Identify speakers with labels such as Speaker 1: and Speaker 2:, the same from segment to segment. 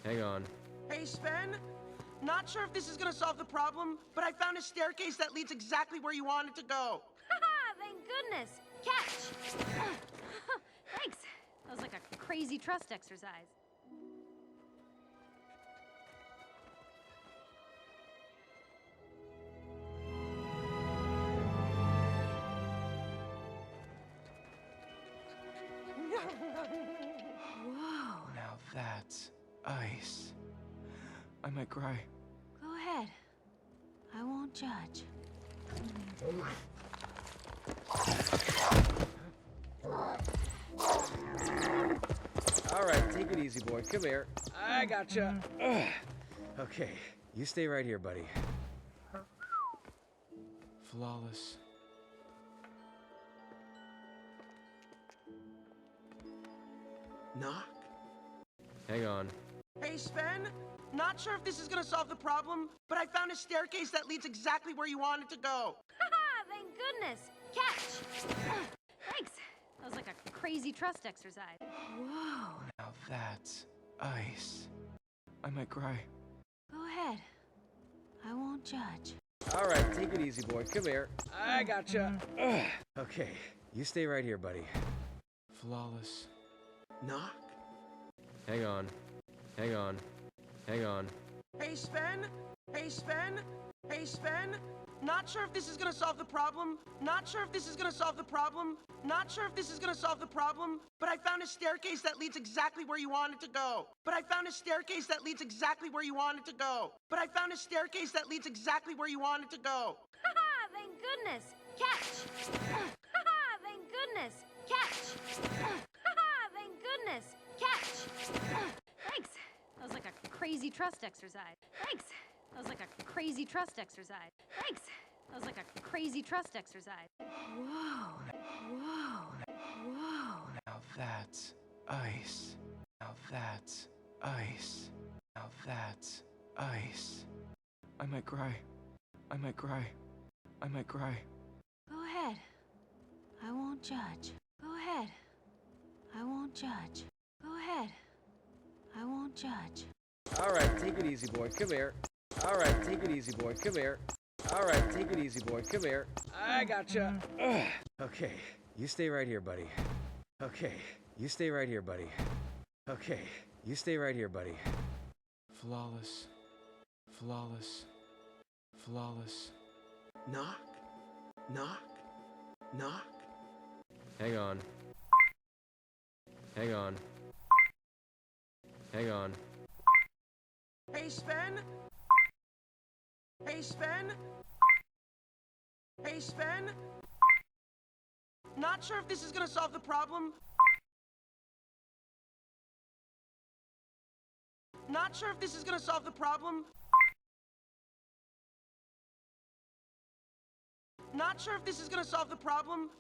Speaker 1: Hang on.
Speaker 2: Hey, Sven. Not sure if this is gonna solve the problem, but I found a staircase that leads exactly where you wanted to go.
Speaker 3: Haha, thank goodness. Catch! Thanks. That was like a crazy trust exercise. Whoa.
Speaker 4: Now that's ice. I might cry.
Speaker 3: Go ahead. I won't judge.
Speaker 1: All right, take it easy, boy. Come here. I gotcha. Okay, you stay right here, buddy.
Speaker 4: Flawless.
Speaker 2: Knock.
Speaker 1: Hang on.
Speaker 2: Hey, Sven. Not sure if this is gonna solve the problem, but I found a staircase that leads exactly where you wanted to go.
Speaker 3: Haha, thank goodness. Catch! Thanks. That was like a crazy trust exercise. Whoa.
Speaker 4: Now that's ice. I might cry.
Speaker 3: Go ahead. I won't judge.
Speaker 1: All right, take it easy, boy. Come here. I gotcha. Okay, you stay right here, buddy.
Speaker 4: Flawless.
Speaker 2: Knock.
Speaker 1: Hang on. Hang on. Hang on.
Speaker 2: Hey, Sven. Hey, Sven. Hey, Sven. Not sure if this is gonna solve the problem. Not sure if this is gonna solve the problem. Not sure if this is gonna solve the problem, but I found a staircase that leads exactly where you wanted to go. But I found a staircase that leads exactly where you wanted to go. But I found a staircase that leads exactly where you wanted to go.
Speaker 3: Haha, thank goodness. Catch! Haha, thank goodness. Catch! Haha, thank goodness. Catch! Thanks. That was like a crazy trust exercise. Thanks. That was like a crazy trust exercise. Thanks. That was like a crazy trust exercise. Whoa. Whoa. Whoa.
Speaker 4: Now that's ice. Now that's ice. Now that's ice. I might cry. I might cry. I might cry.
Speaker 3: Go ahead. I won't judge. Go ahead. I won't judge. Go ahead. I won't judge.
Speaker 1: All right, take it easy, boy. Come here. All right, take it easy, boy. Come here. All right, take it easy, boy. Come here. I gotcha. Okay, you stay right here, buddy. Okay, you stay right here, buddy. Okay, you stay right here, buddy.
Speaker 4: Flawless. Flawless. Flawless.
Speaker 2: Knock. Knock. Knock.
Speaker 1: Hang on. Hang on. Hang on.
Speaker 2: Hey, Sven. Hey, Sven. Hey, Sven. Not sure if this is gonna solve the problem. Not sure if this is gonna solve the problem. Not sure if this is gonna solve the problem.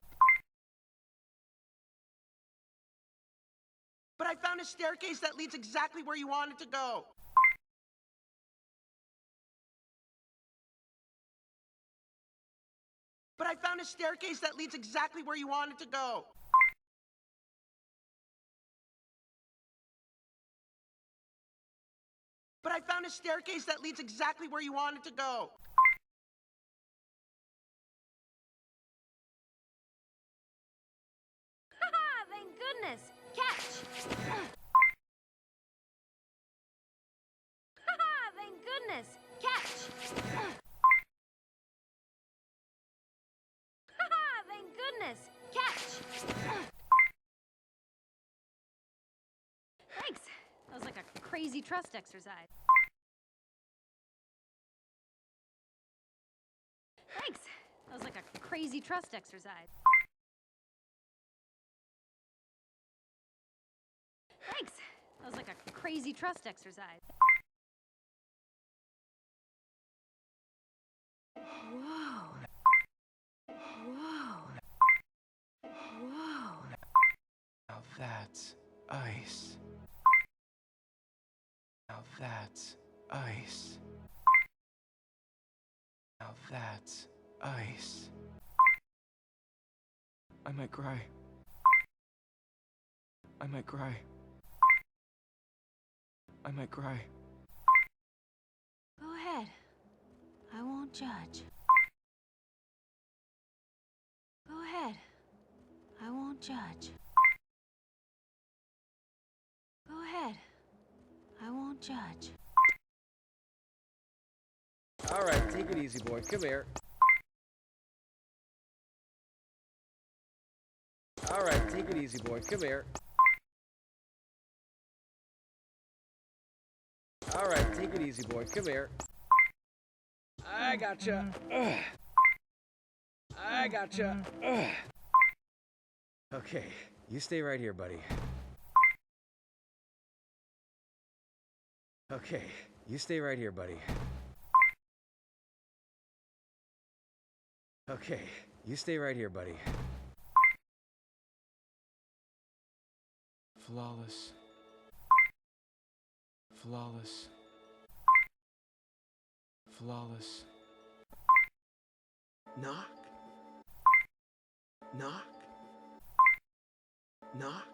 Speaker 2: But I found a staircase that leads exactly where you wanted to go. But I found a staircase that leads exactly where you wanted to go. But I found a staircase that leads exactly where you wanted to go.
Speaker 3: Haha, thank goodness. Catch! Haha, thank goodness. Catch! Haha, thank goodness. Catch! Thanks. That was like a crazy trust exercise. Thanks. That was like a crazy trust exercise. Thanks. That was like a crazy trust exercise. Whoa. Whoa. Whoa.
Speaker 4: Now that's ice. Now that's ice. Now that's ice. I might cry. I might cry. I might cry.
Speaker 3: Go ahead. I won't judge. Go ahead. I won't judge. Go ahead. I won't judge.
Speaker 1: All right, take it easy, boy. Come here. All right, take it easy, boy. Come here. All right, take it easy, boy. Come here. I gotcha. Ugh. I gotcha. Ugh. Okay, you stay right here, buddy. Okay, you stay right here, buddy. Okay, you stay right here, buddy.
Speaker 4: Flawless. Flawless. Flawless.
Speaker 2: Knock. Knock. Knock.